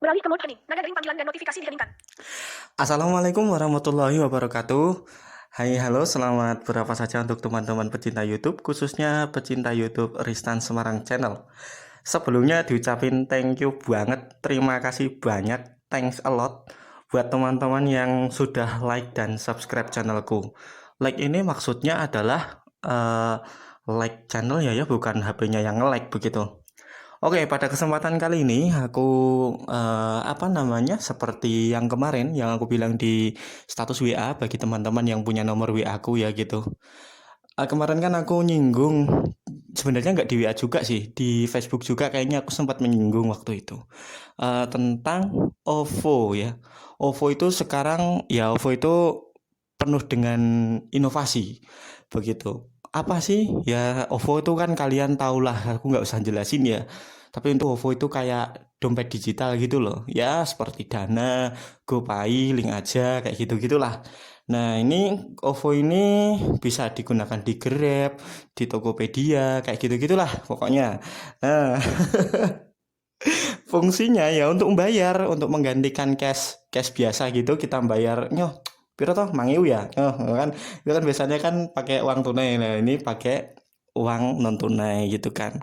Beralih ke mode hening. Nada dering panggilan dan notifikasi diheningkan. Assalamualaikum warahmatullahi wabarakatuh. Hai, halo, selamat berapa saja untuk teman-teman pecinta YouTube, khususnya pecinta YouTube Ristan Semarang Channel. Sebelumnya diucapin thank you banget, terima kasih banyak, thanks a lot buat teman-teman yang sudah like dan subscribe channelku. Like ini maksudnya adalah like channel ya, bukan HP-nya yang nge-like begitu. Oke, pada kesempatan kali ini aku seperti yang kemarin yang aku bilang di status WA bagi teman-teman yang punya nomor WA aku ya gitu. Kemarin kan aku nyinggung, sebenarnya nggak di WA juga sih, di Facebook juga kayaknya aku sempat menyinggung waktu itu tentang OVO ya. OVO itu sekarang ya OVO itu penuh dengan inovasi begitu. Apa sih ya OVO itu kan kalian tahulah, aku nggak usah jelasin ya. Tapi untuk OVO itu kayak dompet digital gitu loh. Ya seperti Dana, GoPay, Link Aja kayak gitu-gitulah. Nah, ini OVO ini bisa digunakan di Grab, di Tokopedia, kayak gitu-gitulah pokoknya. Nah, fungsinya ya untuk membayar, untuk menggantikan cash biasa gitu, kita bayar nyoh piro toh mangiu ya. Oh, kan itu kan biasanya kan pakai uang tunai. Nah, ini pakai uang non tunai gitu kan.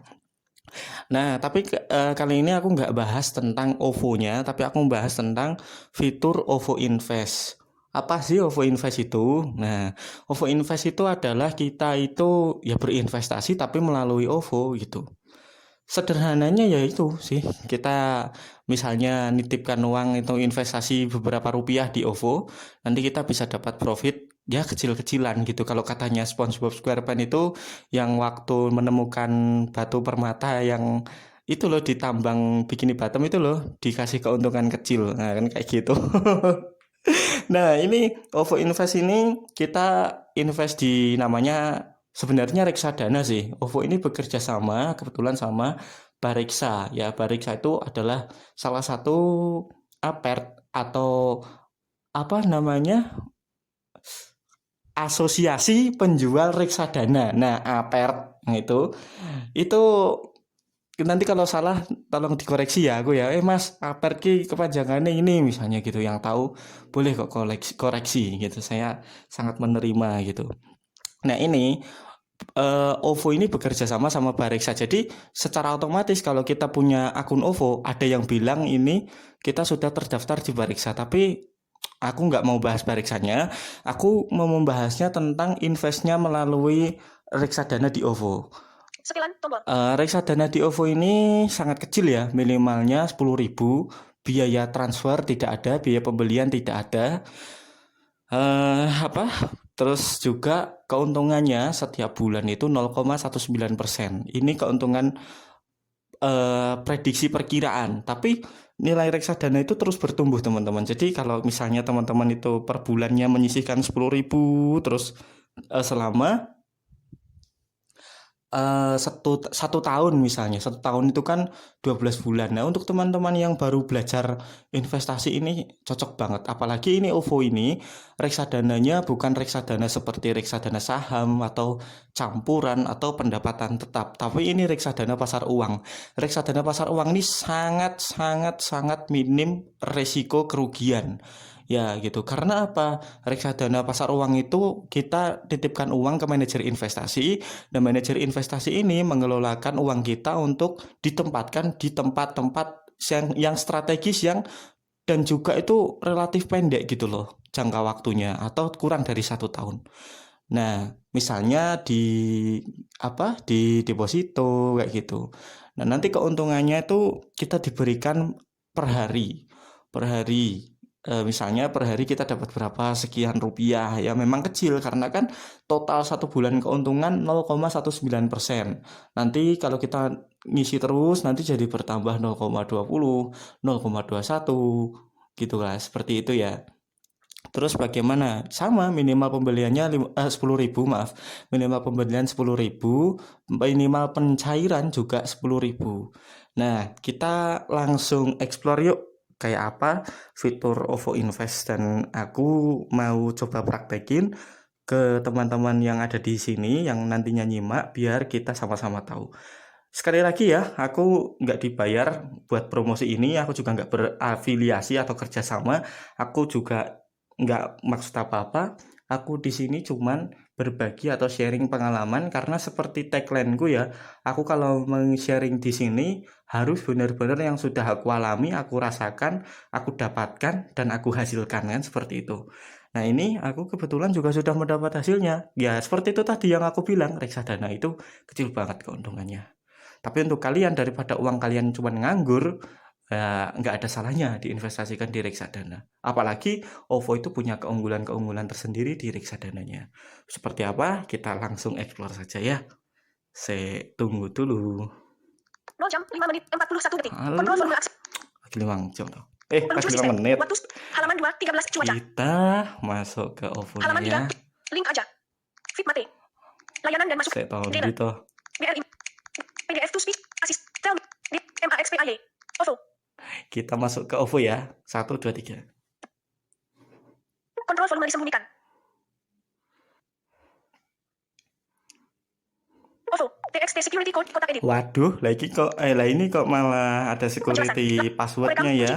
Nah, tapi kali ini aku nggak bahas tentang OVO-nya, tapi aku membahas tentang fitur OVO Invest. Apa sih OVO Invest itu? Nah, OVO Invest itu adalah kita itu ya berinvestasi tapi melalui OVO gitu. Sederhananya ya itu sih, kita misalnya nitipkan uang itu investasi beberapa rupiah di OVO, nanti kita bisa dapat profit ya kecil-kecilan gitu. Kalau katanya SpongeBob SquarePants itu yang waktu menemukan batu permata yang itu loh ditambang Bikini Bottom itu loh dikasih keuntungan kecil. Nah, kan kayak gitu. Nah, ini OVO Invest ini kita invest di namanya sebenarnya reksadana sih. OVO ini bekerja sama kebetulan sama Bareksa. Ya, Bareksa itu adalah salah satu apert atau apa namanya? Asosiasi penjual reksadana. Nah, apert itu nanti kalau salah tolong dikoreksi ya aku ya. Mas, apert ki kepanjangannya ini misalnya gitu. Yang tahu boleh kok koreksi gitu. Saya sangat menerima gitu. Nah, ini OVO ini bekerja sama sama Bareksa. Jadi secara otomatis kalau kita punya akun OVO, ada yang bilang ini kita sudah terdaftar di Bareksa. Tapi aku nggak mau bahas Bareksanya. Aku mau membahasnya tentang investnya melalui reksadana di OVO. Sekilan tombol. Reksadana di OVO ini sangat kecil ya, minimalnya 10.000. Biaya transfer tidak ada, biaya pembelian tidak ada. Apa? Terus juga keuntungannya setiap bulan itu 0,19%. Ini keuntungan prediksi perkiraan. Tapi nilai reksadana itu terus bertumbuh teman-teman. Jadi kalau misalnya teman-teman itu per bulannya menyisihkan 10.000 terus selama satu tahun misalnya, satu tahun itu kan 12 bulan. Nah, untuk teman-teman yang baru belajar investasi ini cocok banget. Apalagi ini OVO ini reksadananya bukan reksadana seperti reksadana saham atau campuran atau pendapatan tetap, tapi ini reksadana pasar uang. Reksadana pasar uang ini sangat sangat sangat minim resiko kerugian. Ya gitu. Karena apa? Reksadana pasar uang itu kita titipkan uang ke manajer investasi. Dan manajer investasi ini mengelolakan uang kita untuk ditempatkan di tempat-tempat yang strategis yang dan juga itu relatif pendek gitu loh jangka waktunya atau kurang dari 1 tahun. Nah, misalnya di deposito kayak gitu. Nah, nanti keuntungannya itu kita diberikan per hari, per hari. Misalnya per hari kita dapat berapa sekian rupiah ya memang kecil karena kan total 1 bulan keuntungan 0,19%. Nanti kalau kita ngisi terus nanti jadi bertambah 0,20, 0,21 gitu lah seperti itu ya. Terus bagaimana? Sama minimal pembeliannya 10.000 maaf. Minimal pembelian 10.000, minimal pencairan juga 10.000. Nah, kita langsung explore yuk kayak apa fitur OVO Invest dan aku mau coba praktekin ke teman-teman yang ada di sini yang nantinya nyimak biar kita sama-sama tahu. Sekali lagi ya, aku nggak dibayar buat promosi ini, aku juga nggak berafiliasi atau kerjasama, aku juga nggak maksud apa-apa. Aku di sini cuman berbagi atau sharing pengalaman karena seperti tagline-ku ya, aku kalau sharing di sini harus benar-benar yang sudah aku alami, aku rasakan, aku dapatkan, dan aku hasilkan kan seperti itu. Nah ini aku kebetulan juga sudah mendapat hasilnya. Ya seperti itu tadi yang aku bilang, reksadana itu kecil banget keuntungannya. Tapi untuk kalian daripada uang kalian cuma nganggur, ya nggak ada salahnya diinvestasikan di reksadana. Apalagi OVO itu punya keunggulan-keunggulan tersendiri di reksadananya. Seperti apa? Kita langsung explore saja ya. Saya tunggu dulu. 0 jam 5 menit 41 detik. Halo, Kontrol volume akses. lagi 5 jam toh. Peluncur Lagi 5 sistem. menit. Waktu halaman 2 13 cuaca. Kita masuk ke OVO-nya Halaman ya. 3. Link aja. Fit mate. Layanan dan masuk. Saya tahu Gainer. gitu. BRI. PDF to speak. Assist. Tell me. MAXPAY. OVO. Kita masuk ke OVO ya. 1, 2, 3. Kontrol volume disembunyikan. OVO. TXT security code kotak edit. Waduh, lah ini kok malah ada security passwordnya ya.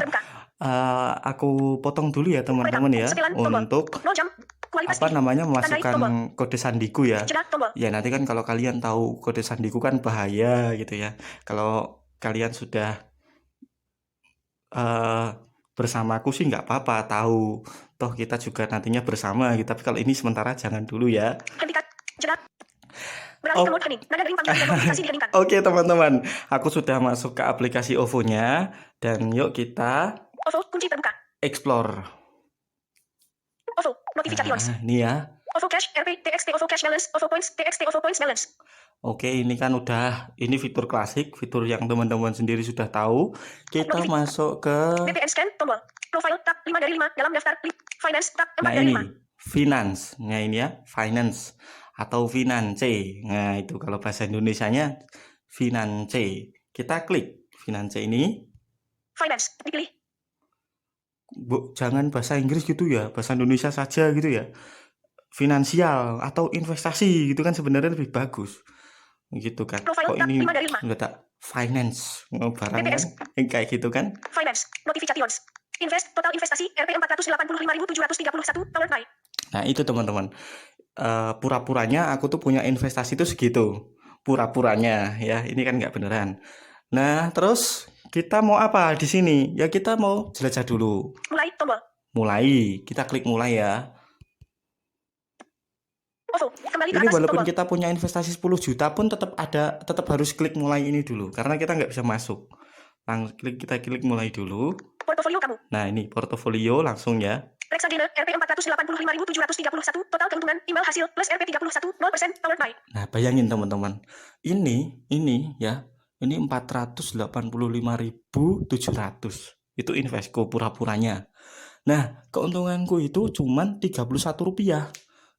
Aku potong dulu ya teman-teman ya untuk 0 jam. Kualitas apa tinggi. namanya Tandai memasukkan tombol. kode sandiku ya. Jeda tombol. Ya nanti kan kalau kalian tahu kode sandiku kan bahaya gitu ya. Kalau kalian sudah bersamaku sih nggak apa-apa tahu. Toh kita juga nantinya bersama gitu. Tapi kalau ini sementara jangan dulu ya. Hentikan. Jeda. Beralih ke mode hening. Nada dering panggilan dan notifikasi diheningkan. Oke teman-teman, aku sudah masuk ke aplikasi OVO-nya dan yuk kita OVO kunci terbuka. explore. OVO notifications. Nah, ini ya. OVO cash RP TXT OVO cash balance OVO points TXT OVO points balance. Oke, ini kan ini fitur klasik, fitur yang teman-teman sendiri sudah tahu. Kita masuk ke BPN scan tombol. Profile tab 5 dari 5 dalam daftar finance tab 4 nah dari ini 5. finance. Nah ini ya, finance atau finance. Nah, itu kalau bahasa Indonesianya finance. Kita klik finance ini. Finance dipilih. Jangan bahasa Inggris gitu ya, bahasa Indonesia saja gitu ya. Finansial atau investasi gitu kan sebenarnya lebih bagus. Gitu kan. Profile Kok tab ini 5 dari 5. enggak tak finance barang kan kayak gitu kan. Finance notifications. Invest total investasi Rp 485.731 dolar naik. Nah itu teman-teman, pura-puranya aku tuh punya investasi itu segitu, pura-puranya ya, ini kan nggak beneran. Nah terus kita mau apa di sini? Ya kita mau jelajah dulu. Mulai tombol. Mulai, kita klik mulai ya. OVO kembali ke Ini atas walaupun tombol. kita punya investasi 10 juta pun tetap harus klik mulai ini dulu karena kita nggak bisa masuk. Kita klik mulai dulu. Portofolio kamu. Nah ini portofolio langsung ya. Reksadana Rp 485.731 total keuntungan imbal hasil plus Rp 31 0% dolar naik. Nah bayangin teman-teman, ini ya, ini 485.700 itu investku pura-puranya. Nah keuntunganku itu cuman Rp31.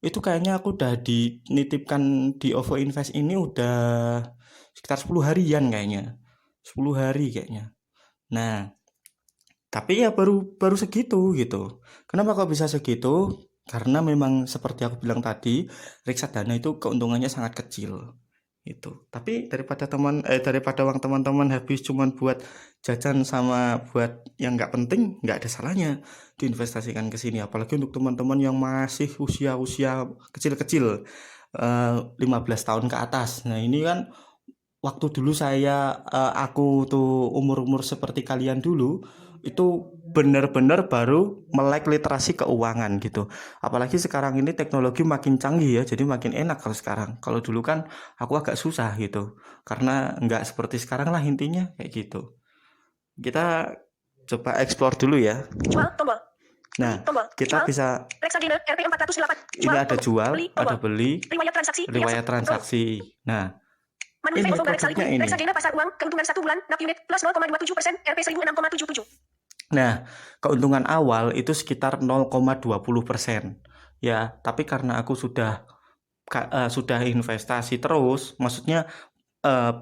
Itu kayaknya aku udah dinitipkan di OVO Invest ini udah sekitar 10 harian kayaknya, 10 hari kayaknya. Nah tapi ya baru segitu gitu. Kenapa kok bisa segitu? Karena memang seperti aku bilang tadi, reksadana itu keuntungannya sangat kecil. Itu. Tapi daripada uang teman-teman habis cuman buat jajan sama buat yang nggak penting, nggak ada salahnya diinvestasikan ke sini. Apalagi untuk teman-teman yang masih usia kecil-kecil, 15 tahun ke atas. Nah ini kan waktu dulu aku tuh umur seperti kalian dulu itu benar-benar baru melek literasi keuangan gitu. Apalagi sekarang ini teknologi makin canggih ya, jadi makin enak kalau sekarang. Kalau dulu kan aku agak susah gitu, karena nggak seperti sekarang lah intinya kayak gitu. Kita coba explore dulu ya. Jual tombol. Nah, tombol. kita Jual. bisa Reksadana Rp 408. ini ada jual, beli, ada beli, riwayat transaksi. riwayat transaksi. Nah, Manuver ini OVO Barek produknya Salihu. ini. Reksadana pasar uang keuntungan 1 bulan NAP unit plus 0,27% Rp 1006,77. Nah, keuntungan awal itu sekitar 0,20%. Ya, tapi karena aku sudah investasi terus, maksudnya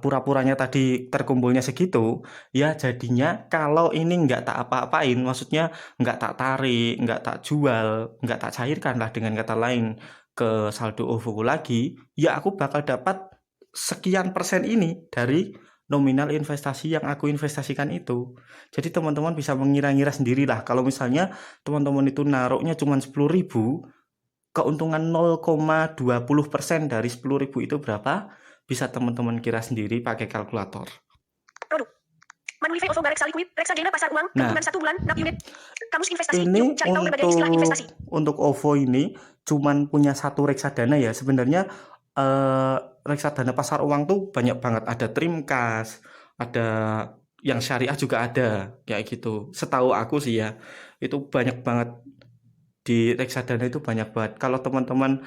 pura-puranya tadi terkumpulnya segitu, ya jadinya kalau ini nggak tak apa-apain, maksudnya nggak tak tarik, nggak tak jual, nggak tak cairkan lah dengan kata lain ke saldo OVO lagi, ya aku bakal dapat sekian persen ini dari nominal investasi yang aku investasikan itu. Jadi teman-teman bisa mengira-ngira sendirilah. Kalau misalnya teman-teman itu naruhnya cuma 10.000, keuntungan 0,20% dari 10.000 itu berapa? Bisa teman-teman kira sendiri pakai kalkulator. Produk. Manulife OVO Barek Liquid, reksadana pasar uang, Nah, keuntungan 1 bulan, 6 unit. Kamus investasi, ini yuk cari tahu berbagai istilah investasi. untuk OVO ini cuman punya satu reksadana ya. Sebenarnya reksadana pasar uang tuh banyak banget. Ada Trimkas, ada yang syariah juga ada kayak gitu. Setahu aku sih ya, itu banyak banget di reksadana itu banyak banget. Kalau teman-teman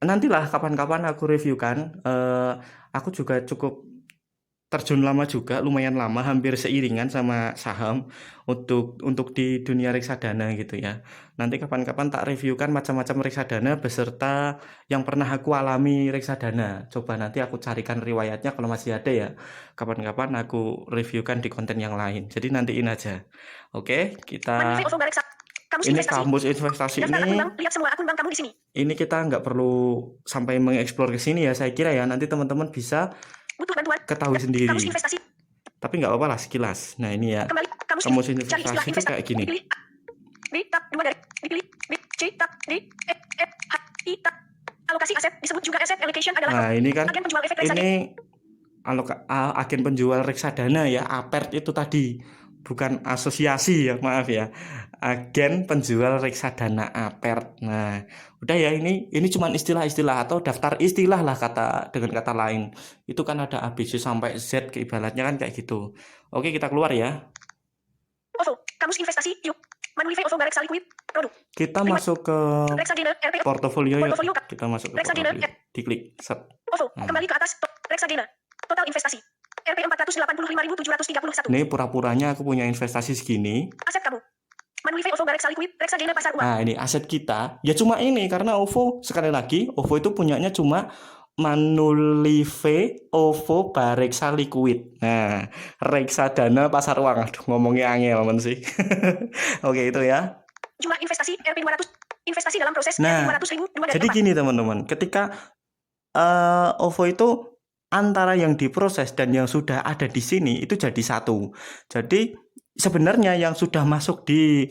nantilah kapan-kapan aku reviewkan, aku juga cukup terjun lama juga, lumayan lama, hampir seiringan sama saham untuk di dunia reksadana gitu ya. Nanti kapan-kapan tak reviewkan macam-macam reksadana beserta yang pernah aku alami reksadana. Coba nanti aku carikan riwayatnya kalau masih ada ya. Kapan-kapan aku reviewkan di konten yang lain. Jadi nantiin aja. Oke, kita Manulife OVO Barek Kamus ini investasi. kamus investasi Daftar akun ini. bank, lihat semua akun bank kamu di sini. Ini kita nggak perlu sampai mengeksplor ke sini ya. Saya kira ya nanti teman-teman bisa Butuh bantuan. ketahui sendiri. Kamus investasi. Tapi nggak apa-apa lah sekilas. Nah ini ya. Kembali, Kamus cari investasi istilah itu kayak gini. Dipilih. B tab 2 dari dipilih. B C tab D E F H I tab. Alokasi aset disebut juga asset allocation adalah Nah ini kan agen penjual efek reksadana. ini agen penjual reksadana ya, APERT itu tadi, bukan asosiasi ya, maaf ya, agen penjual reksadana APERT. Nah udah ya, ini cuma istilah-istilah atau daftar istilah lah dengan kata lain. Itu kan ada ABC sampai Z, ibaratnya kan kayak gitu. Oke, kita keluar ya. OVO, kamus investasi, yuk. Manulife OVO Barek Liquid, produk. Kita masuk ke Reksadana RP. portofolio yuk. Portofolio. Kita masuk ke Reksadana. portofolio. Diklik set. OVO, kembali ke atas. Reksadana. Total investasi. RP 485.731. Ini pura-puranya aku punya investasi segini. Aset kamu. Manulife OVO Barek Liquid, reksadana pasar uang. Nah ini aset kita. Ya cuma ini, karena OVO, sekali lagi, OVO itu punyanya cuma Manulife OVO Bareksa Liquid. Nah, reksadana pasar uang. Aduh, ngomongnya angel men sih. Oke, itu ya. Jumlah investasi RP 200. Investasi dalam proses Nah, RP 200.000. jadi gini teman-teman, ketika OVO itu antara yang diproses dan yang sudah ada di sini itu jadi satu. Jadi sebenarnya yang sudah masuk di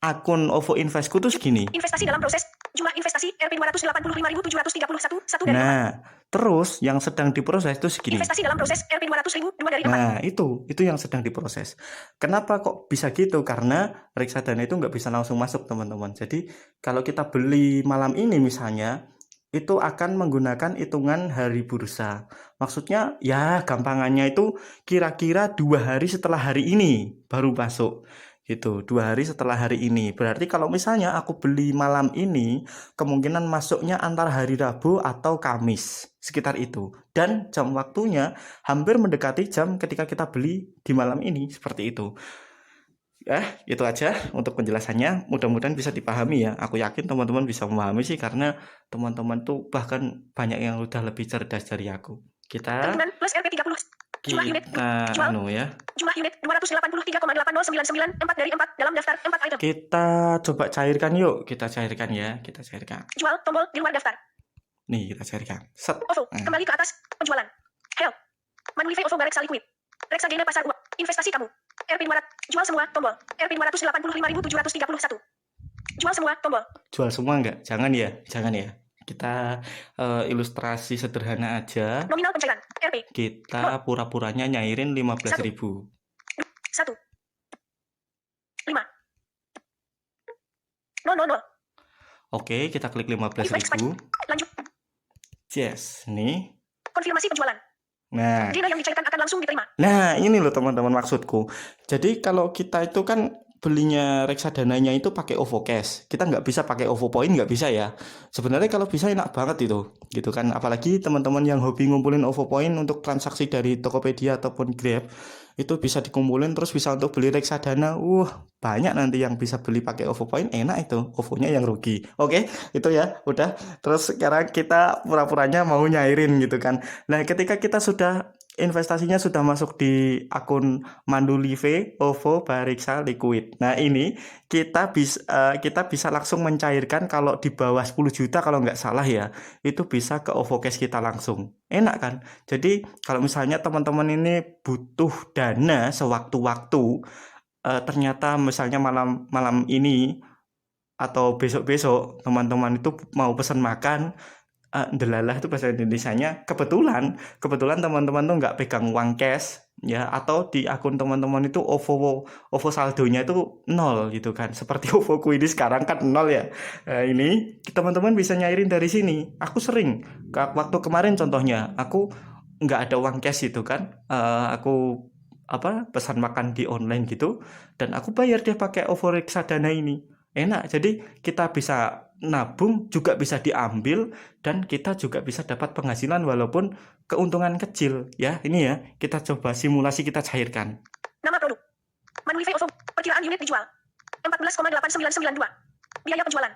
akun OVO Investku tuh segini. Investasi dalam proses. Jumlah investasi RP 285.731. 1 dari 4. Nah, terus yang sedang diproses itu segini. Investasi dalam proses RP 200.000. 2 dari 4. Nah, itu yang sedang diproses. Kenapa kok bisa gitu? Karena reksadana itu nggak bisa langsung masuk, teman-teman. Jadi, kalau kita beli malam ini misalnya, itu akan menggunakan hitungan hari bursa. Maksudnya, ya gampangannya itu kira-kira 2 hari setelah hari ini baru masuk. Gitu, 2 hari setelah hari ini. Berarti kalau misalnya aku beli malam ini, kemungkinan masuknya antara hari Rabu atau Kamis, sekitar itu. Dan jam waktunya hampir mendekati jam ketika kita beli di malam ini, seperti itu. Ya, itu aja untuk penjelasannya. Mudah-mudahan bisa dipahami ya. Aku yakin teman-teman bisa memahami sih, karena teman-teman tuh bahkan banyak yang udah lebih cerdas dari aku. Kita plus RP 30. Jumlah unit. Jual. Ya. Jumlah unit 283,8099. 4 dari 4 dalam daftar 4 item. Kita coba cairkan yuk. Kita cairkan ya. Kita cairkan. Jual tombol di luar daftar. Nih, kita cairkan. Set. OVO, kembali ke atas. Penjualan. Help. Manulife OVO Bareksa Liquid. Reksadana pasar uang. Investasi kamu. RP 200. Jual semua tombol. RP 285.731. Jual semua tombol. Jual semua enggak? Jangan ya. Jangan ya. Kita ilustrasi sederhana aja. Nominal pencairan. RP. Kita pura-puranya nyairin 15.000. 1. 5. 000. Oke, kita klik 15.000. Lanjut. Yes, nih. Konfirmasi penjualan. Nah, dana yang dicairkan akan langsung diterima. Nah, ini loh teman-teman maksudku. Jadi kalau kita itu kan belinya reksadananya itu pakai OVO Cash. Kita nggak bisa pakai OVO Point, nggak bisa ya. Sebenarnya kalau bisa enak banget itu, gitu kan. Apalagi teman-teman yang hobi ngumpulin OVO Point untuk transaksi dari Tokopedia ataupun Grab, itu bisa dikumpulin terus bisa untuk beli reksadana. Banyak nanti yang bisa beli pakai OVO Point, enak itu. OVO-nya yang rugi. Oke, itu ya, udah. Terus sekarang kita pura-puranya mau nyairin gitu kan. Nah, ketika kita sudah investasinya sudah masuk di akun Mandulive, OVO, Bareksa, Liquid. Nah ini kita bisa langsung mencairkan kalau di bawah 10 juta kalau nggak salah ya, itu bisa ke OVO Cash kita langsung. Enak kan? Jadi kalau misalnya teman-teman ini butuh dana sewaktu-waktu, ternyata misalnya malam ini atau besok-besok teman-teman itu mau pesan makan, delalah itu bahasa Indonesianya, kebetulan teman-teman tuh nggak pegang uang cash ya, atau di akun teman-teman itu OVO saldonya itu nol gitu kan, seperti OVO ini sekarang kan nol ya. Ini teman-teman bisa nyairin dari sini. Aku sering waktu kemarin contohnya aku nggak ada uang cash itu kan, aku pesan makan di online gitu, dan aku bayar dia pakai OVO Reksadana ini. Enak, jadi kita bisa nabung juga bisa diambil, dan kita juga bisa dapat penghasilan walaupun keuntungan kecil ya. Ini ya, kita coba simulasi, kita cairkan. Nama produk. Manwilve OVO. Perkiraan unit dijual. 14,8992. Biaya penjualan.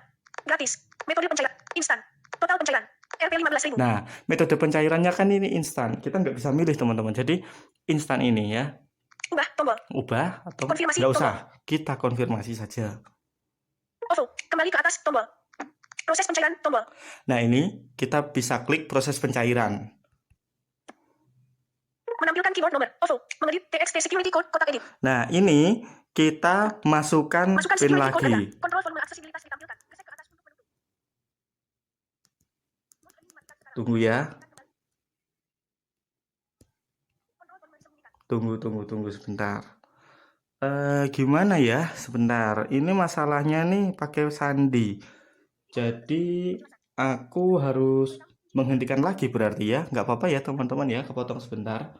Gratis. Metode pencairan. Instan. Total pencairan. Rp 15.000. Nah, metode pencairannya kan ini instan. Kita nggak bisa milih teman-teman. Jadi instan ini ya. Ubah tombol. Ubah atau Konfirmasi nggak usah. Kita konfirmasi saja. OVO. Kembali ke atas tombol. Proses pencairan tombol. Nah ini kita bisa klik proses pencairan. Menampilkan keyboard nomor. OVO. Mengedit TXT security code kotak edit. Nah ini kita masukkan PIN security code Anda. lagi. Kontrol volume aksesibilitas ditampilkan. Gesek ke atas untuk menutup. Tunggu ya. Tunggu sebentar. Gimana ya? Sebentar. Ini masalahnya nih pakai sandi. Jadi aku harus menghentikan lagi berarti ya. Nggak apa-apa ya teman-teman ya, kepotong sebentar.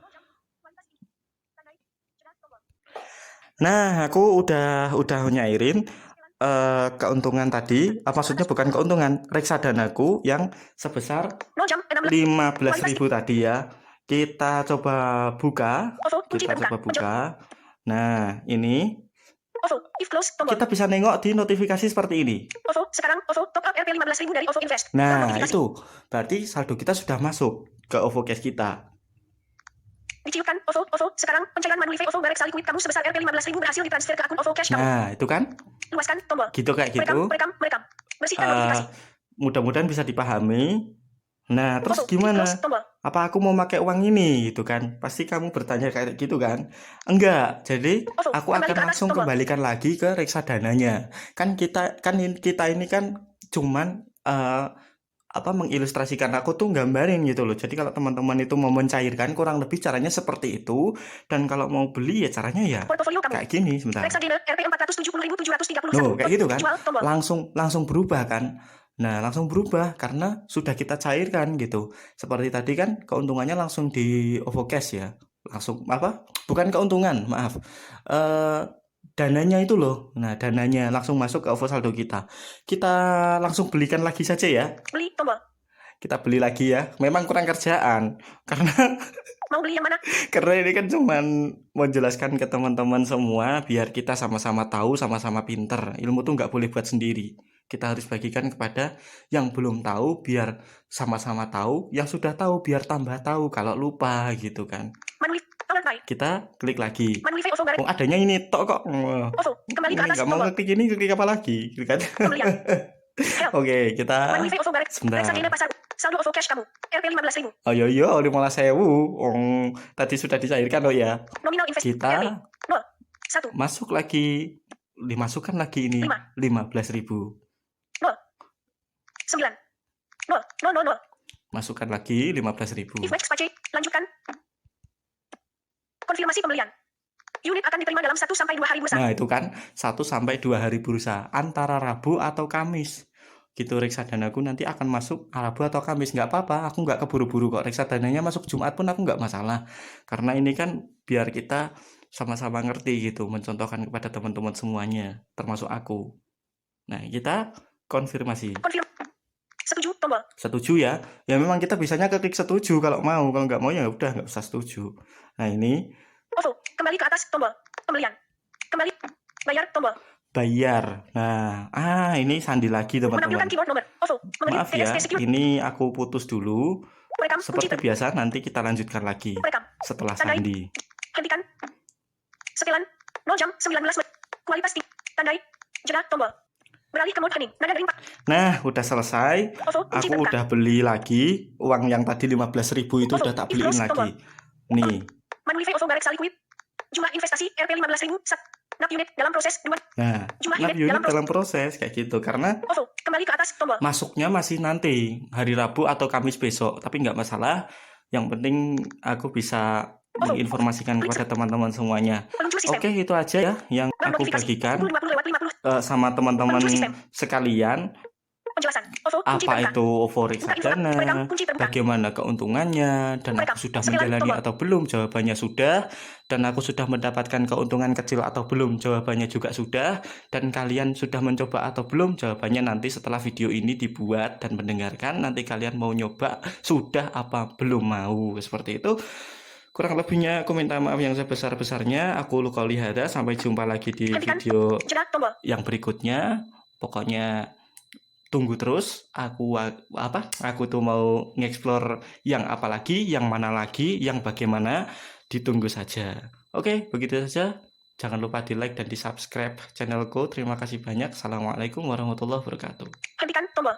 Nah, aku udah nyairin keuntungan tadi, maksudnya bukan keuntungan, reksadanaku yang sebesar 15.000 tadi ya. Kita coba buka. Nah, ini kita bisa nengok di notifikasi seperti ini. OVO, sekarang OVO top up Rp 15.000 dari OVO Invest. Nah, itu berarti saldo kita sudah masuk ke OVO Cash kita. Diciumkan OVO, sekarang pencairan Manwilve OVO Bareksa Liquid kamu sebesar Rp 15.000 berhasil ditransfer ke akun OVO Cash kamu. Nah, itu kan? Luaskan tombol. Gitu kayak gitu. Merekam. Bersihkan notifikasi. Mudah-mudahan bisa dipahami. Nah, terus gimana? Apa aku mau pakai uang ini gitu kan? Pasti kamu bertanya kayak gitu kan? Enggak. Jadi aku akan langsung kembalikan lagi ke reksadananya. Kan kita ini kan cuman mengilustrasikan, aku tuh gambarin gitu loh. Jadi kalau teman-teman itu mau mencairkan kurang lebih caranya seperti itu, dan kalau mau beli ya caranya ya kayak gini. Sebentar. Loh, kayak gitu kan? Langsung berubah kan? Nah, langsung berubah karena sudah kita cairkan gitu. Seperti tadi kan keuntungannya langsung di OVO Cash ya. Langsung bukan keuntungan, maaf. Dananya itu loh. Nah, dananya langsung masuk ke OVO saldo kita. Kita langsung belikan lagi saja ya. Beli tombol. Kita beli lagi ya. Memang kurang kerjaan karena mau beli yang mana? Karena ini kan cuman mau jelaskan ke teman-teman semua biar kita sama-sama tahu, sama-sama pinter. Ilmu tuh nggak boleh buat sendiri. Kita harus bagikan kepada yang belum tahu biar sama-sama tahu, yang sudah tahu biar tambah tahu kalau lupa gitu kan. Kita klik lagi. Oh, adanya ini tok kok. Kembali ke atas. Nggak mau ngeklik ini, klik apa lagi? Klik aja. Oke, kita sebentar. Saldo OVO Cash kamu Rp 15.000. Oh iya 15.000. Tadi sudah dicairkan loh ya. Nominal investasi kita 1. masuk lagi, dimasukkan lagi ini 15.000. 9. 0. Masukkan lagi 15.000. Lanjutkan. Konfirmasi pembelian. Unit akan diterima dalam 1 sampai 2 hari bursa. Nah, itu kan 1 sampai 2 hari bursa, antara Rabu atau Kamis. Gitu, reksadanaku nanti akan masuk Rabu atau Kamis. Nggak apa-apa, aku nggak keburu-buru kok. Reksadananya masuk Jumat pun aku nggak masalah. Karena ini kan biar kita sama-sama ngerti gitu, mencontohkan kepada teman-teman semuanya, termasuk aku. Nah, kita konfirmasi. Setuju tombol. Setuju ya. Ya memang kita bisanya klik setuju kalau mau. Kalau nggak mau ya udah nggak usah setuju. Nah, ini OVO, kembali ke atas tombol. Pembelian. Kembali. Bayar tombol. Bayar. Nah, ini sandi lagi teman-teman. Menampilkan keyboard nomor. OVO. Maaf ya, ini aku putus dulu. Merekam. Kunci Seperti biasa nanti kita lanjutkan lagi merekam. setelah Tandai. sandi. Hentikan. Setelan. 0 jam 19 menit. Kualitas tinggi. Tandai. Jeda tombol. Beralih ke mode hening. Nada dering. Nah, udah selesai. OVO. Kunci Aku terbuka. udah beli lagi. Uang yang tadi 15.000 itu udah tak beliin lagi. Nih. Manway OVO Garek Liquid. Jumlah investasi Rp 15.000. NAP unit dalam proses 2. Nah, Jumlah NAP unit unit dalam proses kayak gitu. Karena OVO. Kembali ke atas tombol. masuknya masih nanti hari Rabu atau Kamis besok. Tapi nggak masalah. Yang penting aku bisa menginformasikan kepada teman-teman semuanya. Peluncur sistem. Oke, itu aja ya yang aku Notifikasi. bagikan 50 sama teman-teman Peluncur sistem. sekalian. Penjelasan. OVO. Kunci Apa terbuka. itu OVO Buka reksadana, merekam. Kunci terbuka. bagaimana keuntungannya, dan aku Merekam. sudah Sekilas menjalani tombol. atau belum? Jawabannya sudah. Dan aku sudah mendapatkan keuntungan kecil atau belum? Jawabannya juga sudah. Dan kalian sudah mencoba atau belum? Jawabannya nanti setelah video ini dibuat dan mendengarkan. Nanti kalian mau nyoba sudah apa belum mau? Seperti itu. Kurang lebihnya aku minta maaf yang sebesar-besarnya. Aku Luka Lihada. Sampai jumpa lagi di video Jeda tombol. yang berikutnya. Pokoknya tunggu terus. Aku tuh mau ngeksplor yang apa lagi, yang mana lagi, yang bagaimana. Ditunggu saja. Oke, begitu saja. Jangan lupa di like dan di subscribe channelku. Terima kasih banyak. Assalamualaikum warahmatullahi wabarakatuh. Hentikan tombol.